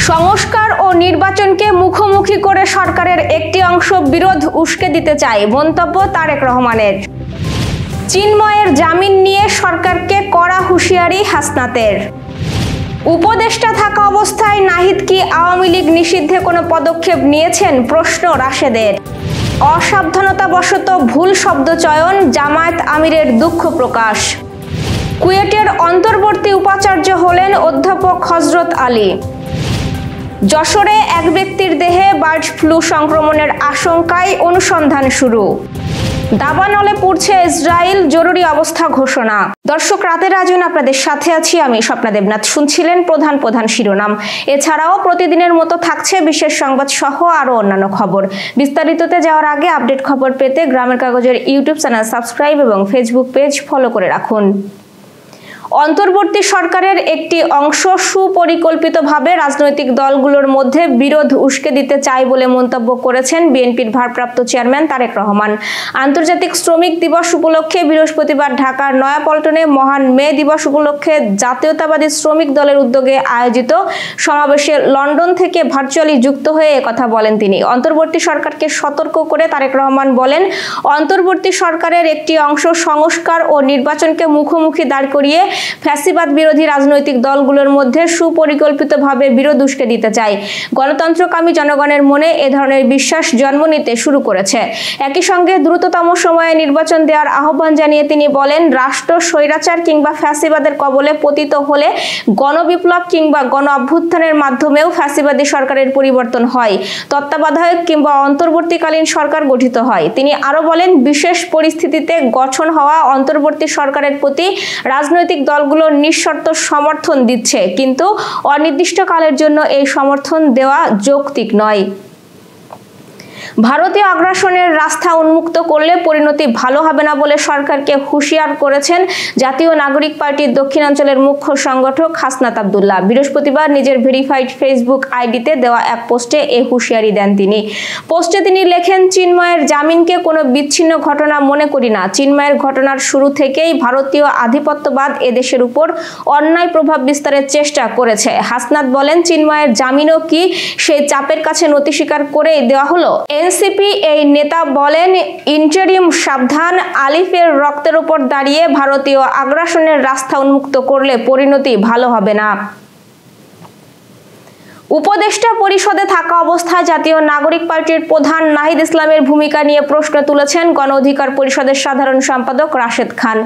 সংস্কার ও নির্বাচনকে মুখোমুখি করে সরকারের একটি অংশ বিরোধ উস্কে দিতে চায়, মন্তব্য তারেক রহমানের। চিন্ময়ের জামিন নিয়ে সরকারকে কড়া হুঁশিয়ারি হাসনাতের। উপদেষ্টা থাকা অবস্থায় নাহিদ কি আওয়ামী লীগ নিষিদ্ধে কোনো পদক্ষেপ নিয়েছেন, প্রশ্ন রাশেদের। অসাবধানতাবশত ভুল শব্দ চয়ন, জামায়াত আমিরের দুঃখ প্রকাশ। কুয়েটের অন্তর্বর্তী উপাচার্য হলেন অধ্যাপক হযরত আলী। যশোরে এক ব্যক্তির দেহে বার্ড ফ্লু সংক্রমণের আশঙ্কায় অনুসন্ধান শুরু। দাবানলে পড়ছে ইসরায়েল, জরুরি অবস্থা ঘোষণা। দর্শক, রাতের আয়োজনে আপনাদের সাথে আছি আমি স্বপ্না দেবনাথ। শুনছিলেন প্রধান শিরোনাম। এছাড়াও প্রতিদিনের মতো থাকছে বিশেষ সংবাদ সহ আরো অন্যান্য খবর। বিস্তারিততে যাওয়ার আগে আপডেট খবর পেতে গ্রামের কাগজের ইউটিউব চ্যানেল সাবস্ক্রাইব এবং ফেসবুক পেজ ফলো করে রাখুন। অন্তর্বর্তী সরকারের একটি অংশ সুপরিকল্পিতভাবে রাজনৈতিক দলগুলোর মধ্যে বিরোধ উস্কে দিতে চায় বলে মন্তব্য করেছেন বিএনপির ভারপ্রাপ্ত চেয়ারম্যান তারেক রহমান। আন্তর্জাতিক শ্রমিক দিবস উপলক্ষে বৃহস্পতিবার ঢাকার নয়াপল্টনে মহান মে দিবস উপলক্ষে জাতীয়তাবাদী শ্রমিক দলের উদ্যোগে আয়োজিত সমাবেশে লন্ডন থেকে ভার্চুয়ালি যুক্ত হয়ে একথা বলেন তিনি। অন্তর্বর্তী সরকারকে সতর্ক করে তারেক রহমান বলেন, অন্তর্বর্তী সরকারের একটি অংশ সংস্কার ও নির্বাচনকে মুখোমুখি দাঁড় করিয়ে ফ্যাসিবাদ বিরোধী রাজনৈতিক দলগুলোর মধ্যে সুপরিকল্পিতভাবে বিরোধ উস্কে দিতে চায়। গণতন্ত্রকামী জনগণের মনে এ ধরনের বিশ্বাস জন্ম নিতে শুরু করেছে। একই সঙ্গে দ্রুততম সময়ে নির্বাচন দেওয়ার আহ্বান জানিয়ে তিনি বলেন, রাষ্ট্র স্বৈরাচার কিংবা ফ্যাসিবাদের কবলে পতিত হলে গণবিপ্লব কিংবা গণ অভ্যুত্থানের মাধ্যমেও ফ্যাসিবাদী সরকারের পরিবর্তন হয়, তত্ত্বাবধায়ক কিংবা অন্তর্বর্তীকালীন সরকার গঠিত হয়। তিনি আরো বলেন, বিশেষ পরিস্থিতিতে গঠন হওয়া অন্তর্বর্তী সরকারের প্রতি রাজনৈতিক দলগুলো নিঃশর্ত সমর্থন দিচ্ছে, কিন্তু অনির্দিষ্টকালের জন্য এই সমর্থন দেওয়া যৌক্তিক নয়। ভারতীয় আগ্রাসনের রাস্তা উন্মুক্ত করলে পরিণতি ভালো হবে না বলে সরকারকে হুঁশিয়ার করেছেন জাতীয় নাগরিক পার্টির দক্ষিণাঞ্চলের মুখ্য সংগঠক হাসনাত আব্দুল্লাহ। বৃহস্পতিবার নিজের ভেরিফাইড ফেসবুক আইডিতে দেওয়া এক পোস্টে এই হুঁশিয়ারি দেন তিনি। পোস্টে তিনি লেখেন, চিন্ময়ের জামিনকে কোনো বিচ্ছিন্ন ঘটনা মনে করি না। চিন্ময়ের ঘটনার শুরু থেকেই ভারতীয় আধিপত্যবাদ এদেশের উপর অন্যায় প্রভাব বিস্তারের চেষ্টা করেছে। হাসনাত বলেন, চিন্ময়ের জামিনও কি সেই চাপের কাছে নতি স্বীকার করে দেওয়া হলো? এনসিপি এই নেতা বলেন, ইন্টারিম সাবধান, আলিফের রক্তের উপর দাঁড়িয়ে ভারতীয় আগ্রাসনের রাস্তা উন্মুক্ত করলে পরিণতি ভালো হবে না। উপদেষ্টা পরিষদে থাকা অবস্থায় জাতীয় নাগরিক পার্টির প্রধান নাহিদ ইসলামের ভূমিকা নিয়ে প্রশ্ন তুলেছেন গণ অধিকার পরিষদের সাধারণ সম্পাদক রাশেদ খান।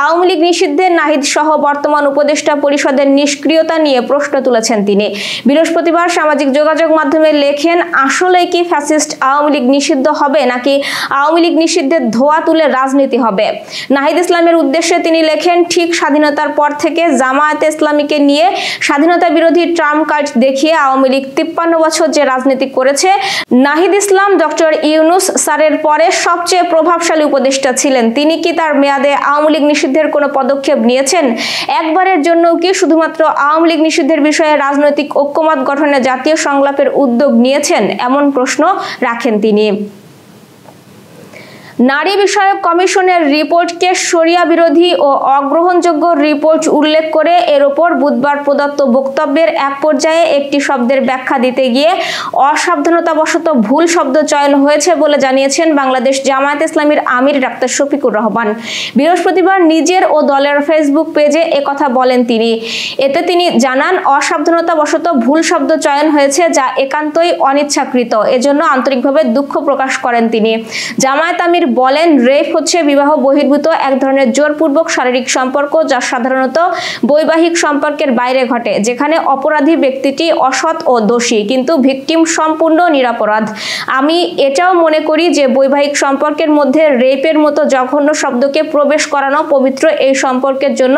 আওয়ামী লীগ নিষিদ্ধে নাহিদ সহ বর্তমান উপদেষ্টা পরিষদের নিষ্ক্রিয়তা নিয়ে প্রশ্ন তুলেছেন তিনি। বৃহস্পতিবার সামাজিক যোগাযোগ মাধ্যমে লেখেন, আসলে কি ফ্যাসিস্ট আওয়ামী লীগ নিষিদ্ধ হবে নাকি আওয়ামী লীগ নিষিদ্ধের ধোয়া তুলে রাজনীতি হবে? নাহিদ ইসলামের উদ্দেশ্যে তিনি লেখেন, ঠিক স্বাধীনতার পর থেকে জামায়াতে ইসলামীকে নিয়ে স্বাধীনতা বিরোধী ট্রাম্প কার্ড দেখিয়ে আওয়ামী লীগ 53 বছর যে রাজনীতি করেছে, নাহিদ ইসলাম ডক্টর ইউনুস স্যারের পরে সবচেয়ে প্রভাবশালী উপদেষ্টা ছিলেন। তিনি কি তার মেয়াদে আওয়ামী লীগ নিষিদ্ধের কোনো পদক্ষেপ নিয়েছেন? একবারের জন্য কি শুধুমাত্র আওয়ামী লীগ নিষিদ্ধের বিষয়ে রাজনৈতিক ঐক্যমত গঠনে জাতীয় সংলাপের উদ্যোগ নিয়েছেন? এমন প্রশ্ন রাখেন তিনি। নারী বিষয়ক কমিশনের রিপোর্টকে শরিয়া বিরোধী ও অগ্রহণযোগ্য রিপোর্ট উল্লেখ করে এর ওপর বুধবার প্রদত্ত বক্তব্যের এক পর্যায়ে একটি শব্দের ব্যাখ্যা দিতে গিয়ে অসাবধানতাবশত ভুল শব্দ চয়ন হয়েছে বলে জানিয়েছেন বাংলাদেশ জামায়াত ইসলামীর আমির ডাক্তার শফিকুর রহমান। বৃহস্পতিবার নিজের ও দলের ফেসবুক পেজে একথা বলেন তিনি। এতে তিনি জানান, অসাবধানতাবশত ভুল শব্দ চয়ন হয়েছে, যা একান্তই অনিচ্ছাকৃত। এজন্য আন্তরিকভাবে দুঃখ প্রকাশ করেন তিনি। জামায়াত আমির বলেন, রেপ হচ্ছে বিবাহ বহির্ভূত এক ধরনের জোরপূর্বক শারীরিক সম্পর্ক, যা সাধারণত বৈবাহিক সম্পর্কের বাইরে ঘটে, যেখানে অপরাধী ব্যক্তিটি অসৎ ও দোষী কিন্তু ভিকটিম সম্পূর্ণ নিরপরাধ। আমি এটাও মনে করি যে বৈবাহিক সম্পর্কের মধ্যে রেপের মতো জঘন্য শব্দকে প্রবেশ করানো পবিত্র এই সম্পর্কের জন্য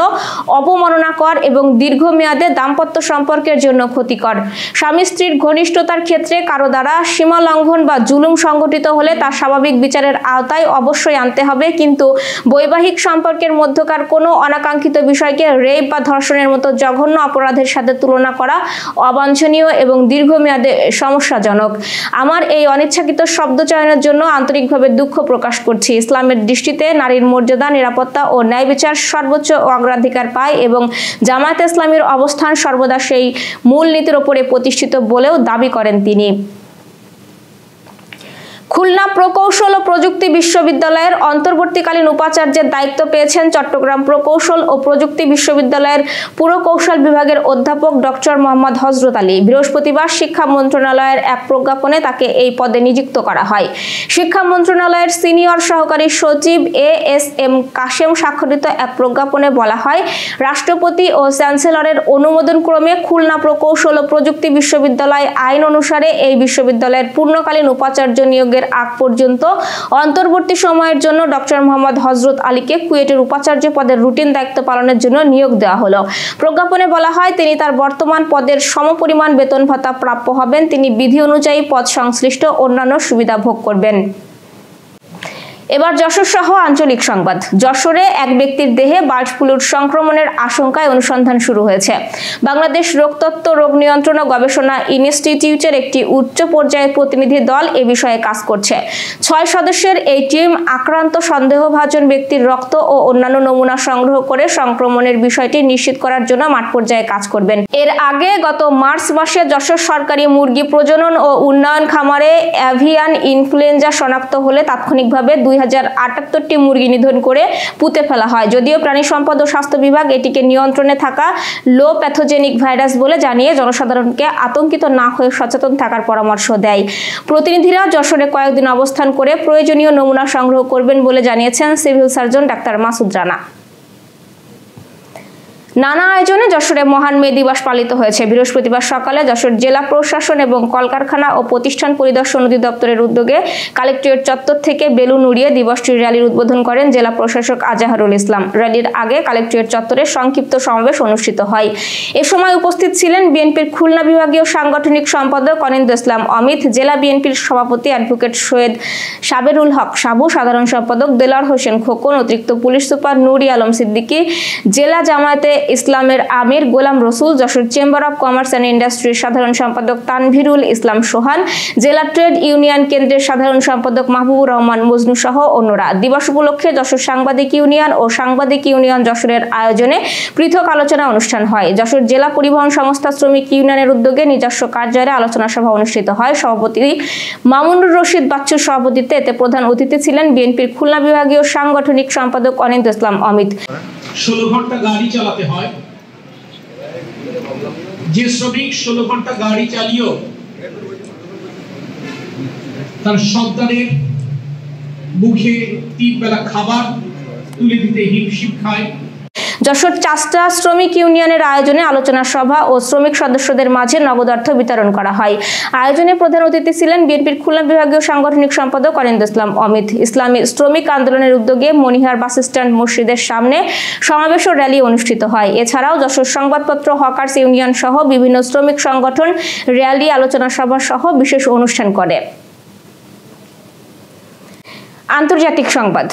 অবমাননাকর এবং দীর্ঘমেয়াদে দাম্পত্য সম্পর্কের জন্য ক্ষতিকর। স্বামী স্ত্রীর ঘনিষ্ঠতার ক্ষেত্রে কারো দ্বারা সীমা লঙ্ঘন বা জুলুম সংঘটিত হলে তা স্বাভাবিক বিচারের আওতায় আওতায় অবশ্যই আনতে হবে, কিন্তু বৈবাহিক সম্পর্কের মধ্যকার কোনো অনাকাঙ্ক্ষিত বিষয়কে রেপ বা ধর্ষণের মতো জঘন্য অপরাধের সাথে তুলনা করা অবাঞ্ছনীয় এবং দীর্ঘমেয়াদে সমস্যাজনক। আমার এই অনিচ্ছাকৃত শব্দ চয়নের জন্য আন্তরিকভাবে দুঃখ প্রকাশ করছি। ইসলামের দৃষ্টিতে নারীর মর্যাদা, নিরাপত্তা ও ন্যায় বিচার সর্বোচ্চ অগ্রাধিকার পায় এবং জামায়াতে ইসলামীর অবস্থান সর্বদা সেই মূল নীতির উপরে প্রতিষ্ঠিত বলেও দাবি করেন তিনি। খুলনা প্রকৌশল ও প্রযুক্তি বিশ্ববিদ্যালয়ের অন্তর্বর্তীকালীন উপাচার্যের দায়িত্ব পেয়েছেন চট্টগ্রাম প্রকৌশল ও প্রযুক্তি বিশ্ববিদ্যালয়ের পুরকৌশল বিভাগের অধ্যাপক ডক্টর মোহাম্মদ হযরত আলী। বৃহস্পতিবার শিক্ষা মন্ত্রণালয়ের এক প্রজ্ঞাপনে তাকে এই পদে নিযুক্ত করা হয়। শিক্ষা মন্ত্রণালয়ের সিনিয়র সহকারী সচিব ASM কাশেম স্বাক্ষরিত এক প্রজ্ঞাপনে বলা হয়, রাষ্ট্রপতি ও চ্যান্সেলরের অনুমোদন ক্রমে খুলনা প্রকৌশল ও প্রযুক্তি বিশ্ববিদ্যালয় আইন অনুসারে এই বিশ্ববিদ্যালয়ের পূর্ণকালীন উপাচার্য নিয়োগের আগ পর্যন্ত অন্তর্বর্তী সময়ের জন্য ডক্টর মোহাম্মদ হযরত আলীকে কুয়েটের উপাচার্য পদের রুটিন দায়িত্ব পালনের জন্য নিয়োগ দেওয়া হলো। প্রজ্ঞাপনে বলা হয়, তিনি তার বর্তমান পদের সমপরিমাণ বেতন ভাতা প্রাপ্য হবেন। তিনি বিধি অনুযায়ী পদ সংশ্লিষ্ট অন্যান্য সুবিধা ভোগ করবেন। এবার যশোর সহ আঞ্চলিক সংবাদ। যশোরে এক ব্যক্তির দেহে বার্ড ফ্লুর সংক্রমণের আশঙ্কায় অনুসন্ধান শুরু হয়েছে। বাংলাদেশ রোগতত্ত্ব, রোগ নিয়ন্ত্রণ ও গবেষণা ইনস্টিটিউটের একটি উচ্চ পর্যায়ের প্রতিনিধি দল এ বিষয়ে কাজ করছে। 6 সদস্যের এই টিম আক্রান্ত সন্দেহভাজন ব্যক্তির রক্ত ও অন্যান্য নমুনা সংগ্রহ করে সংক্রমণের বিষয়টি নিশ্চিত করার জন্য মাঠ পর্যায়ে কাজ করবেন। এর আগে গত মার্চ মাসে যশোর সরকারি মুরগি প্রজনন ও উন্নয়ন খামারে অ্যাভিয়ান ইনফ্লুয়েঞ্জা শনাক্ত হলে তাৎক্ষণিকভাবে 2078টি মুরগি নিধন করে পুঁতে ফেলা হয়। যদিও প্রাণী সম্পদ ও স্বাস্থ্য বিভাগ এটিকে নিয়ন্ত্রণে থাকা লো প্যাথোজেনিক ভাইরাস বলে জানিয়ে জনসাধারণকে আতঙ্কিত না হয়ে সচেতন থাকার পরামর্শ দেয়। প্রতিনিধিরা যশোরে কয়েকদিন অবস্থান করে প্রয়োজনীয় নমুনা সংগ্রহ করবেন বলে জানিয়েছেন civil surgeon doctor Masud Rana. নানা আয়োজনে যশোরে মহান মে দিবস পালিত হয়েছে। বৃহস্পতিবার সকালে যশোর জেলা প্রশাসন এবং কলকারখানা ও প্রতিষ্ঠান পরিদর্শন অধিদপ্তরের উদ্যোগে কালেক্টরেট চত্বর থেকে বেলুন উড়িয়ে দিবসটির র্যালির উদ্বোধন করেন জেলা প্রশাসক আজাহারুল ইসলাম। র্যালির আগে কালেক্টরেট চত্বরে সংক্ষিপ্ত সমাবেশ অনুষ্ঠিত হয়। এ সময় উপস্থিত ছিলেন বিএনপির খুলনা বিভাগীয় সাংগঠনিক সম্পাদক অনিন্দ ইসলাম অমিত, জেলা বিএনপির সভাপতি অ্যাডভোকেট সৈয়দ সাবেরুল হক সাবু, সাধারণ সম্পাদক দেলাওয়ার হোসেন খোকন, অতিরিক্ত পুলিশ সুপার নুরি আলম সিদ্দিকী, জেলা জামায়াতে ইসলামের আমির গোলাম রসুল, Jessore chamber of commerce and ইন্ডাস্ট্রির সাধারণ সম্পাদক তানভীরুল ইসলাম সোহান, জেলা ট্রেড ইউনিয়ন কেন্দ্রের সাধারণ সম্পাদক মাহবুবুর রহমান মজনু সহ অন্যরা। দিবস উপলক্ষে যশোর সাংবাদিক ইউনিয়ন ও সাংবাদিক ইউনিয়ন যশোরের আয়োজনে পৃথক আলোচনা অনুষ্ঠান হয়। যশোর জেলা পরিবহন সংস্থা শ্রমিক ইউনিয়নের উদ্যোগে নিজস্ব কার্যালয়ে আলোচনা সভা অনুষ্ঠিত হয়। সভাপতি মামুনুর রশিদ বাচ্চুর সভাপতিত্বে এতে প্রধান অতিথি ছিলেন বিএনপির খুলনা বিভাগীয় সাংগঠনিক সম্পাদক অনিন্দ ইসলাম অমিত। 16 ঘন্টা গাড়ি চালাতে হয়, যে শ্রমিক 16 ঘন্টা গাড়ি চালিয়েও তার সন্তানের মুখে 3 বেলা খাবার তুলে দিতে হিমশিম খায়। যশোর চাষটা শ্রমিক ইউনিয়নের আয়োজনে আলোচনা সভা ও শ্রমিক সদস্যদের মাঝে নগদ অর্থ বিতরণ করা হয়। আয়োজনে প্রধান অতিথি ছিলেন বিএনপির খুলনা বিভাগীয় সাংগঠনিক সম্পাদক অনিন্দ ইসলাম অমিত। ইসলামী শ্রমিক আন্দোলনের উদ্যোগে মনিহার বাস স্ট্যান্ড মসজিদের সামনে সমাবেশ ও র্যালি অনুষ্ঠিত হয়। এছাড়াও যশোর সংবাদপত্র হকার্স ইউনিয়ন সহ বিভিন্ন শ্রমিক সংগঠন র্যালি, আলোচনা সভা সহ বিশেষ অনুষ্ঠান করে। আন্তর্জাতিক সংবাদ।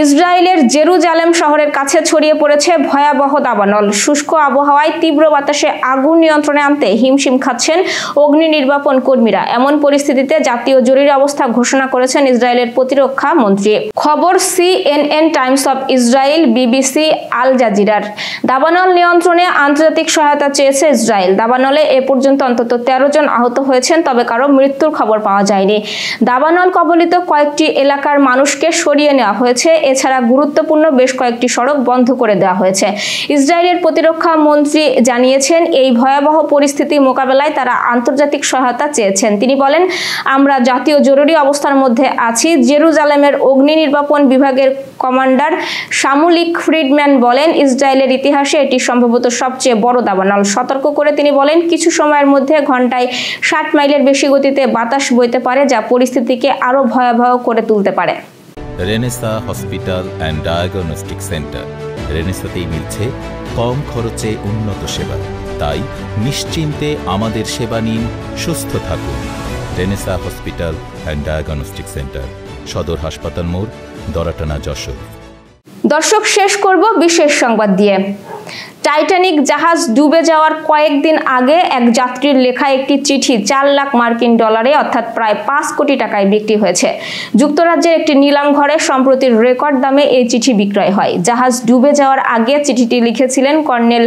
ইসরায়েলের জেরুজালেম শহরের কাছে ছড়িয়ে পড়েছে ভয়াবহ দাবানল। শুষ্ক আবহাওয়ায় তীব্র বাতাসে আগুন নিয়ন্ত্রণে আনতে হিমশিম খাচ্ছেন অগ্নি নির্বাপন কর্মীরা। এমন পরিস্থিতিতে জাতীয় জরুরি অবস্থা ঘোষণা করেছেন ইসরায়েলের প্রতিরক্ষা মন্ত্রী। খবর CNN Times of Israel, BBC, আল জাজিরার। দাবানল নিয়ন্ত্রণে আন্তর্জাতিক সহায়তা চেয়েছে ইসরায়েল। দাবানলে এ পর্যন্ত অন্তত 13 জন আহত হয়েছেন, তবে কারো মৃত্যুর খবর পাওয়া যায়নি। দাবানল কবলিত কয়েকটি এলাকার মানুষকে সরিয়ে নেওয়া হয়েছে। এছাড়া গুরুত্বপূর্ণ বেশ কয়েকটি সড়ক বন্ধ করে দেওয়া হয়েছে। ইসরায়েলের প্রতিরক্ষা মন্ত্রী জানিয়েছেন, এই ভয়াবহ পরিস্থিতি মোকাবেলায় তারা আন্তর্জাতিক সহায়তা চেয়েছেন। তিনি বলেন, আমরা জাতীয় জরুরি অবস্থার মধ্যে আছি। জেরুজালেমের অগ্নি নির্বাপন বিভাগের কমান্ডার সামুলিক ফ্রিডম্যান বলেন, ইসরায়েলের ইতিহাসে এটি সম্ভবত সবচেয়ে বড় দাবানল। সতর্ক করে তিনি বলেন, কিছু সময়ের মধ্যে ঘন্টায় 60 মাইলের বেশি গতিতে বাতাস বইতে পারে, যা পরিস্থিতিকে আরো ভয়াবহ করে তুলতে পারে। Renaissance hospital and diagnostic centre. রেনেসাতেই মিলছে কম খরচে উন্নত সেবা। তাই নিশ্চিন্তে আমাদের সেবা নিন, সুস্থ থাকুন। Renaissance hospital and diagnostic centre, সদর হাসপাতাল মোড়, দরাটানা, যশোর। দর্শক, শেষ করব বিশেষ সংবাদ দিয়ে। টাইটানিক জাহাজ ডুবে যাওয়ার কয়েকদিন আগে এক যাত্রীর লেখা একটি চিঠি 4 লাখ মার্কিন ডলারে অর্থাৎ প্রায় 5 কোটি টাকায় বিক্রি হয়েছে। যুক্তরাজ্যের একটি নিলাম ঘরে সম্প্রতি রেকর্ড দামে এই চিঠি বিক্রয় হয়। জাহাজ ডুবে যাওয়ার আগে চিঠিটি লিখেছিলেন কর্নেল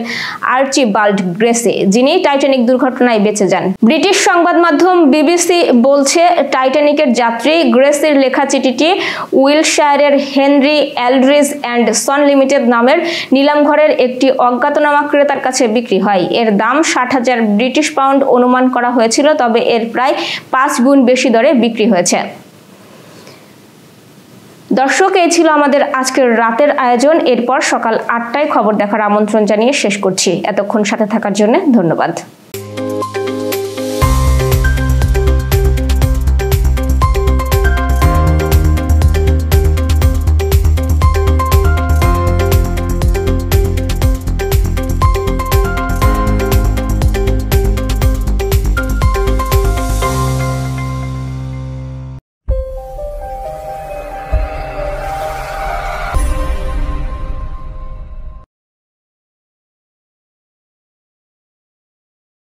আর্চিবাল্ড গ্রেসি, যিনি টাইটানিক দুর্ঘটনায় বেঁচে যান। ব্রিটিশ সংবাদ মাধ্যম বিবিসি বলছে, টাইটানিকের যাত্রী গ্রেসির লেখা চিঠিটি উইলশায়ারের হেনরি এলড্রিজ অ্যান্ড সন লিমিটেড নামের নিলাম ঘরের একটি অজ্ঞাতনামা ক্রেতার কাছে বিক্রি হয়। এর দাম 60,000 ব্রিটিশ পাউন্ড অনুমান করা হয়েছিল, তবে এর প্রায় 5 গুণ বেশি দরে বিক্রি হয়েছে। দর্শক, এই ছিল আমাদের আজকের রাতের আয়োজন। এরপর সকাল 8টায় খবর দেখার আমন্ত্রণ জানিয়ে শেষ করছি। এতক্ষণ সাথে থাকার জন্য ধন্যবাদ।